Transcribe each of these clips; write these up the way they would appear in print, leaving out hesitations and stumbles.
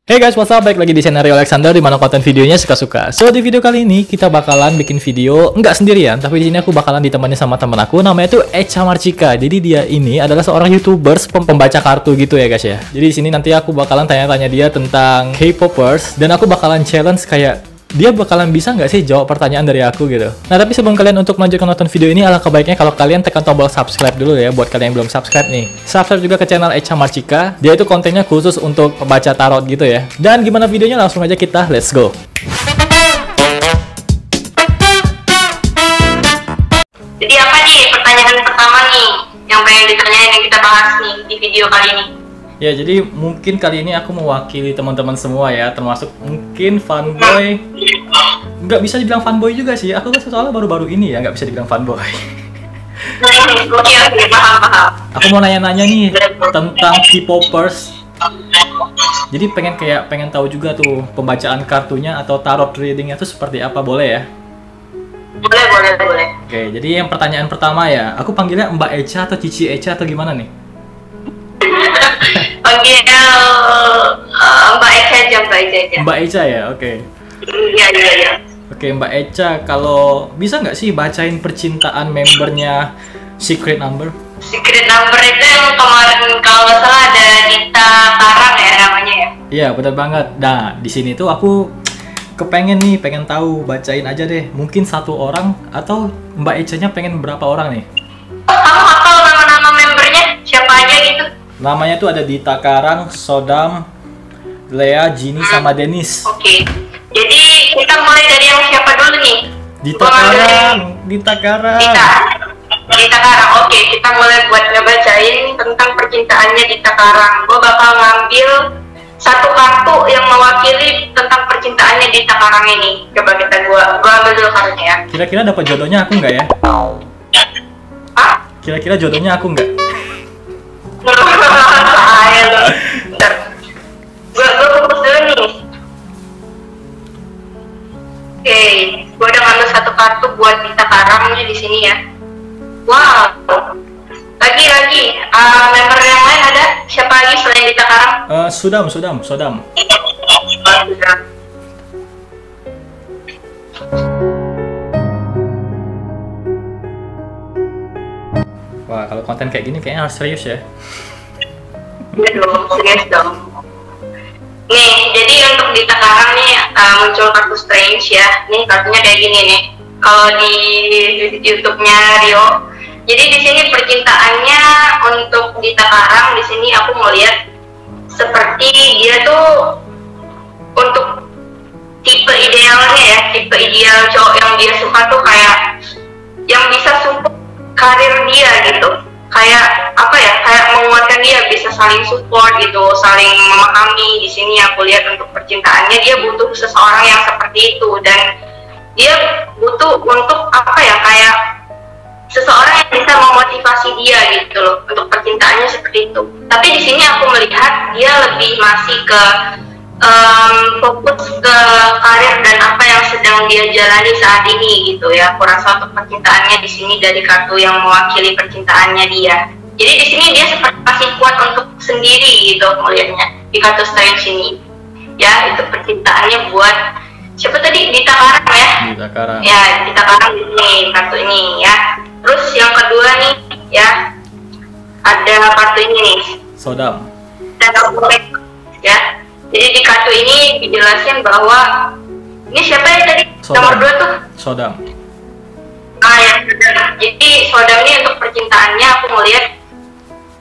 Hey guys, what's up? Balik lagi di channel Rio Alexander di mana konten videonya suka-suka. So, di video kali ini kita bakalan bikin video nggak sendirian, tapi di sini aku bakalan ditemani sama teman aku namanya tuh Echa Marchika. Jadi dia ini adalah seorang YouTubers pembaca kartu gitu ya guys ya. Jadi di sini nanti aku bakalan tanya-tanya dia tentang K-popers dan aku bakalan challenge kayak dia bakalan bisa nggak sih jawab pertanyaan dari aku gitu. Nah, tapi sebelum kalian untuk melanjutkan nonton video ini, alangkah baiknya kalau kalian tekan tombol subscribe dulu ya buat kalian yang belum subscribe nih. Subscribe juga ke channel Echa Marchika. Dia itu kontennya khusus untuk pembaca tarot gitu ya. Dan gimana videonya, langsung aja kita let's go. Jadi apa nih pertanyaan pertama nih yang pengen ditanyain yang kita bahas nih di video kali ini? Ya, jadi mungkin kali ini aku mewakili teman-teman semua ya, termasuk mungkin fanboy. Nggak bisa dibilang fanboy juga sih, aku kan soalnya baru-baru ini ya, nggak bisa dibilang fanboy. Oke, paham. Aku mau nanya-nanya nih tentang K-popers. Jadi pengen tahu juga tuh pembacaan kartunya atau tarot readingnya tuh seperti apa, boleh ya? Boleh. Oke, jadi yang pertanyaan pertama ya, aku panggilnya Mbak Echa atau Cici Echa atau gimana nih? Panggil Mbak Echa aja. Mbak Echa ya, oke. Iya. Oke, Mbak Echa, kalau bisa nggak sih bacain percintaan membernya Secret Number? Secret Number itu yang kemarin kalau nggak salah ada Dita Karang ya namanya ya? Iya, benar banget. Nah, di sini tuh aku pengen tahu, bacain aja deh. Mungkin satu orang atau Mbak Echa-nya pengen berapa orang nih? Kamu hafal nama-nama membernya? Siapa aja gitu? Namanya tuh ada Dita Karang, Sodam, Lea, Jinny, sama Dennis. Oke. Jadi kita mulai dari yang siapa dulu nih? Dita Karang. Dita Karang. Oke, kita mulai buat ngebacain tentang percintaannya Dita Karang. Gue bakal ngambil satu kartu yang mewakili tentang percintaannya Dita Karang ini. Coba gua ambil dulu kartunya ya. Kira-kira dapat jodohnya aku nggak ya? Hah? Kira-kira jodohnya aku nggak? Bahaya lu. Bentar. Gua fokus dulu nih. Oke, gua udah ngambil satu kartu buat Dita Karangnya di sini ya. Wow. Lagi. Member yang lain ada? Siapa lagi selain Dita Karang? Sodam. Wah, kalau konten kayak gini kayaknya harus serius ya. Iya dong, serius dong. Nih, jadi untuk Dita Karang nih muncul kartu Strange ya. Nih kartunya kayak gini nih. Kalau di YouTube-nya Rio. Jadi di sini percintaannya untuk Dita Karang di sini aku melihat seperti dia tuh untuk tipe idealnya ya, tipe ideal cowok yang dia suka tuh kayak yang bisa support karir dia gitu. Kayak apa ya? Kayak menguatkan dia, bisa saling support gitu, saling memahami. Di sini aku lihat untuk percintaannya dia butuh seseorang yang seperti itu dan dia butuh untuk apa ya? Kayak seseorang yang bisa memotivasi dia gitu loh untuk percintaannya seperti itu. Tapi di sini aku melihat dia lebih masih ke fokus ke karir dan apa yang sedang dia jalani saat ini gitu ya. Aku rasa untuk percintaannya di sini dari kartu yang mewakili percintaannya dia. Jadi di sini dia seperti masih kuat untuk sendiri gitu melihatnya di kartu Strange ini. Ya, itu percintaannya buat siapa tadi? Dita Karang ya? Dita Karang. Ya. Ya, Dita Karang di sini kartu ini ya. Terus yang kedua nih ya, ada kartu ini nih. Sodam. Ya. Jadi di kartu ini dijelasin bahwa ini siapa ya tadi? Nomor 2 tuh? Sodam. Ya, jadi Sodam ini untuk percintaannya aku melihat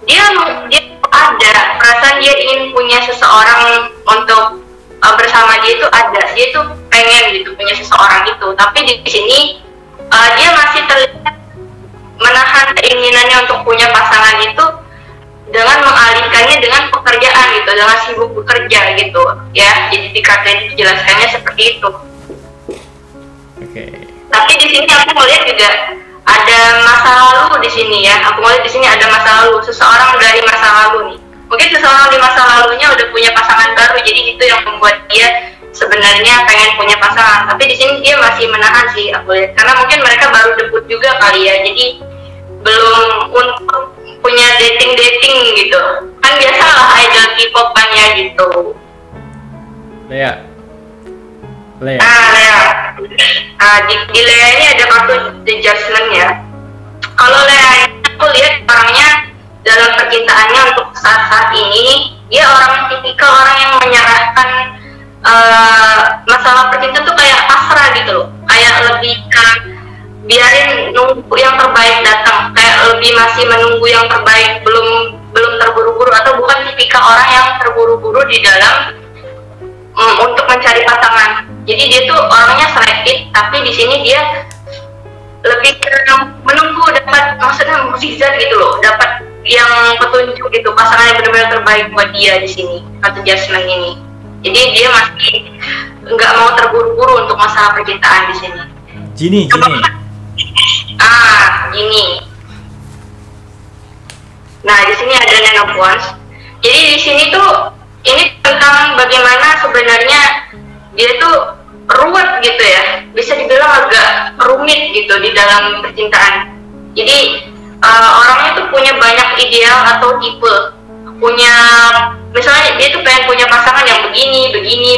dia ada perasaan dia ingin punya seseorang untuk bersama dia itu ada. Dia tuh pengen gitu punya seseorang itu. Tapi di sini dia masih terlihat menahan keinginannya untuk punya pasangan itu dengan mengalihkannya dengan pekerjaan gitu, dengan sibuk bekerja gitu ya. Jadi di kartu ini dijelaskannya seperti itu. Oke. Tapi di sini aku melihat juga ada masa lalu di sini ya. Aku melihat di sini ada masa lalu, seseorang dari masa lalu nih. Mungkin seseorang di masa lalunya udah punya pasangan baru, jadi itu yang membuat dia sebenarnya pengen punya pasangan. Tapi di sini dia masih menahan sih aku lihat, karena mungkin mereka baru debut juga kali ya. Jadi belum untuk punya dating gitu kan, biasa lah idol K-pop kan ya gitu. Lea. Lea. Lea. Di Lea ini ada kartu The Judgment ya. Kalau Lea ini aku lihat orangnya dalam percintaannya untuk saat-saat ini, dia orang tipikal orang yang menyerahkan masalah percintaan tuh kayak pasrah gitu loh, kayak lebih ke biarin nunggu yang terbaik datang, kayak lebih masih menunggu yang terbaik, belum terburu-buru, atau bukan tipikal orang yang terburu-buru di dalam untuk mencari pasangan. Jadi dia tuh orangnya selektif, tapi di sini dia lebih ke menunggu dapat, maksudnya mukjizat gitu loh, dapat yang petunjuk gitu, pasangan yang benar-benar terbaik buat dia di sini atau Jasmine ini. Jadi dia masih nggak mau terburu-buru untuk masalah percintaan di sini. Gini. Gini. Nah, di sini ada Nine of Wands. Jadi di sini tuh ini tentang bagaimana sebenarnya dia tuh ruwet gitu ya, bisa dibilang agak rumit gitu di dalam percintaan. Jadi orangnya tuh punya banyak ideal atau tipe, punya misalnya dia tuh pengen punya pasangan yang begini,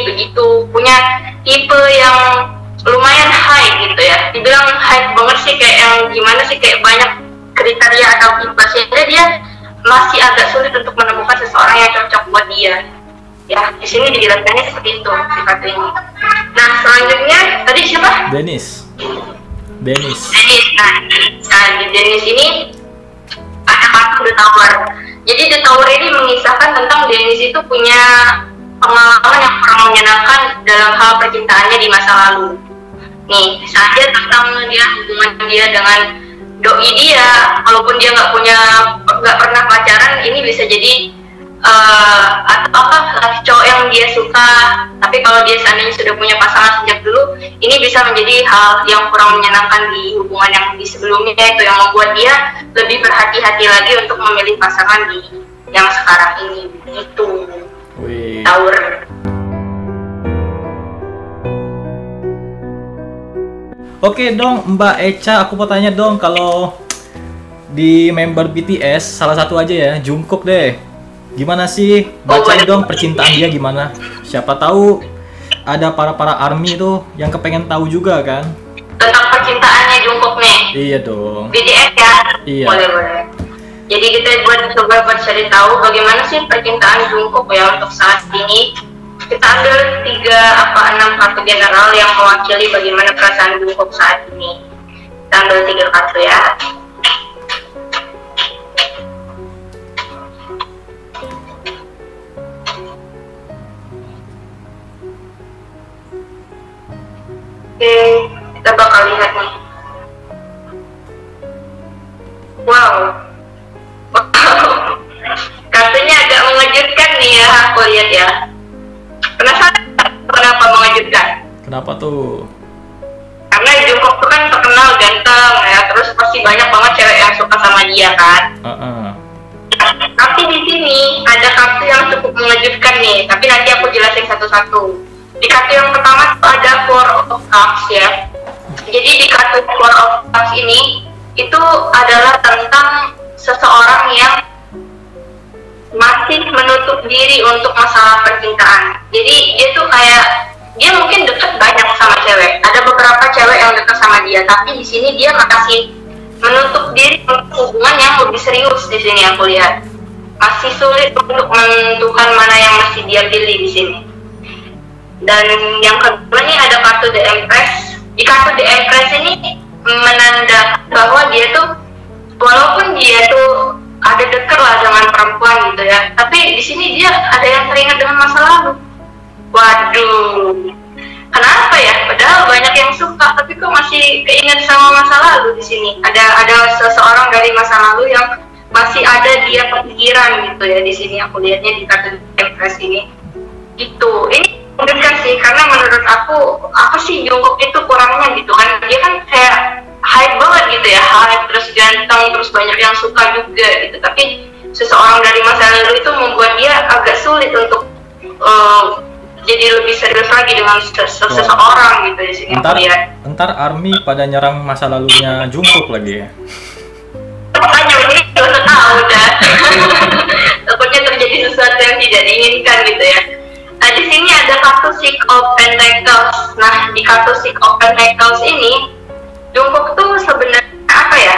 begitu, punya tipe yang lumayan high gitu ya, dibilang high banget sih, kayak yang gimana sih, kayak banyak kriteria atau tipe, sehingga dia masih agak sulit untuk menemukan seseorang yang cocok buat dia. Ya, di sini dijelaskannya seperti itu di kartu ini. Nah, selanjutnya tadi siapa? Dennis. Nah, di Dennis ini ada kartu The Tower. Jadi The Tower ini mengisahkan tentang Dennis itu punya pengalaman yang kurang menyenangkan dalam hal percintaannya di masa lalu. Nih, misalnya tentang hubungan dia dengan doi dia, walaupun dia nggak pernah pacaran, ini bisa jadi atau cowok yang dia suka, tapi kalau dia seandainya sudah punya pasangan sejak dulu, ini bisa menjadi hal yang kurang menyenangkan di hubungan yang di sebelumnya, itu yang membuat dia lebih berhati-hati lagi untuk memilih pasangan di yang sekarang ini. Itu Tower. Oke dong, Mbak Echa, aku mau tanya dong, kalau di member BTS salah satu aja ya, Jungkook deh. Gimana sih? Bacain dong percintaan dia gimana? Siapa tahu ada para ARMY tuh yang kepengen tahu juga kan? Tentang percintaannya Jungkook nih. Iya dong. BTS ya? Iya. Boleh. Jadi kita coba cari tahu bagaimana sih percintaan Jungkook ya untuk saat ini. Kita ambil 6 kartu general yang mewakili bagaimana perasaan Jungkook saat ini. Kita ambil 3 kartu ya. Oke, kita bakal lihat nih. Wow. Kartunya agak mengejutkan nih ya, aku lihat ya. Penasaran kenapa mengejutkan? Kenapa tuh? Karena Jungkook tuh kan terkenal ganteng ya, terus pasti banyak banget cewek yang suka sama dia kan. Tapi di sini ada kartu yang cukup mengejutkan nih, tapi nanti aku jelasin satu-satu. Di kartu yang pertama tuh ada Four of Cups ya. Jadi di kartu Four of Cups ini itu adalah tentang seseorang yang masih menutup diri untuk masalah percintaan. Jadi dia tuh kayak dia mungkin deket banyak sama cewek. Ada beberapa cewek yang deket sama dia, tapi di sini dia masih menutup diri untuk hubungan yang lebih serius. Di sini aku lihat masih sulit untuk menentukan mana yang masih dia pilih di sini. Dan yang kedua ini ada kartu The Empress. Di kartu The Empress ini menandakan bahwa dia tuh walaupun dia tuh ada dekat lah dengan perempuan gitu ya, tapi di sini dia ada yang teringat dengan masa lalu. Waduh, kenapa ya? Padahal banyak yang suka, tapi kok masih keinget sama masa lalu di sini. Ada seseorang dari masa lalu yang masih ada dia kepikiran gitu ya di sini. Aku lihatnya di kartu The Empress ini. Itu ini mengejutkan sih, karena menurut aku apa sih Jungkook itu kurangnya gitu kan, dia kan kayak hype banget gitu ya, hype terus ganteng terus banyak yang suka juga gitu, tapi seseorang dari masa lalu itu membuat dia agak sulit untuk jadi lebih serius lagi dengan seseorang gitu di sini. Entar ARMY pada nyerang masa lalunya Jungkook lagi ya. Makanya ini udah tahu dah. Takutnya terjadi sesuatu yang tidak diinginkan gitu ya. Nah, di sini ada kartu Sick of Pentacles. Nah, di kartu Sick of Pentacles ini, Jungkook tuh sebenarnya apa ya?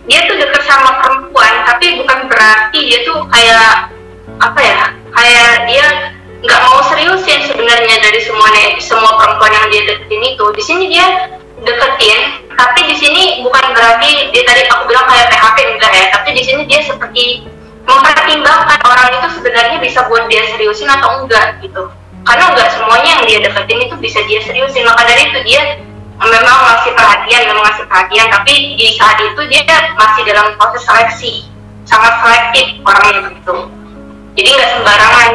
Dia tuh deket sama perempuan, tapi bukan berarti dia tuh kayak apa ya? Kayak dia nggak mau seriusin sebenarnya dari semua perempuan yang dia deketin itu. Di sini dia deketin, tapi di sini bukan berarti dia tadi aku bilang kayak PHP enggak ya, tapi di sini dia seperti mempertimbangkan orang itu sebenarnya bisa buat dia seriusin atau enggak gitu. Karena enggak semuanya yang dia deketin itu bisa dia seriusin, maka dari itu dia memang masih perhatian, tapi di saat itu dia masih dalam proses seleksi, sangat selektif orangnya begitu. Jadi nggak sembarangan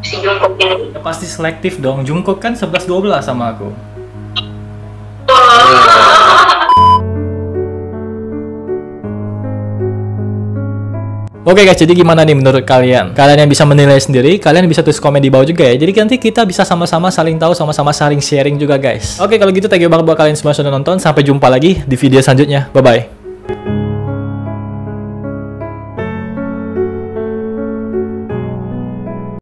si Jungkook ini. Pasti selektif dong. Jungkook kan 11-12 sama aku. Oke guys, jadi gimana nih menurut kalian? Kalian yang bisa menilai sendiri, kalian bisa tulis komen di bawah juga ya. Jadi nanti kita bisa sama-sama saling tahu, sama-sama saling sharing juga guys. Oke, kalau gitu thank you banget buat kalian semua sudah nonton. Sampai jumpa lagi di video selanjutnya. Bye-bye.